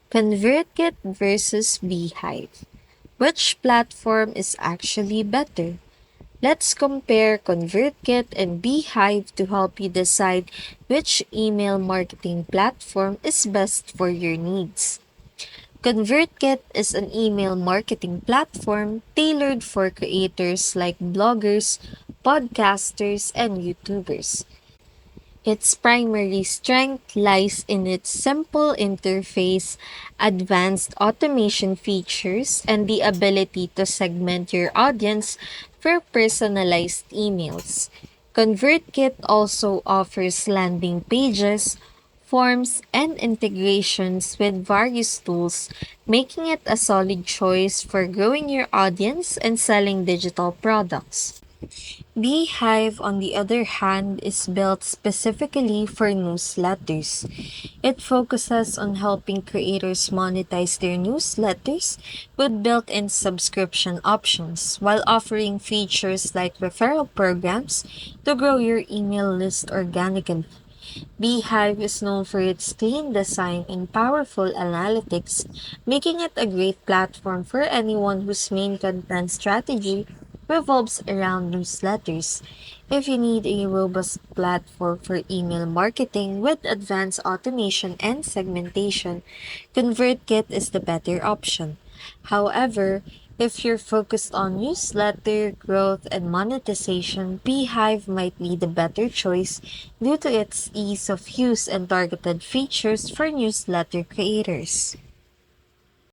Convertkit versus Beehive. Which platform is actually better? Let's compare ConvertKit and Beehive to help you decide which email marketing platform is best for your needs. ConvertKit is an email marketing platform tailored for creators like bloggers, podcasters, and YouTubers. Its primary strength lies in its simple interface, advanced automation features, and the ability to segment your audience for personalized emails. ConvertKit also offers landing pages, forms, and integrations with various tools, making it a solid choice for growing your audience and selling digital products. Beehive, on the other hand, is built specifically for newsletters. It focuses on helping creators monetize their newsletters with built in subscription options, while offering features like referral programs to grow your email list organically. Beehive is known for its clean design and powerful analytics, making it a great platform for anyone whose main content strategy revolves around newsletters. If you need a robust platform for email marketing with advanced automation and segmentation, ConvertKit is the better option. However, if you're focused on newsletter growth and monetization, Beehive might be the better choice due to its ease of use and targeted features for newsletter creators.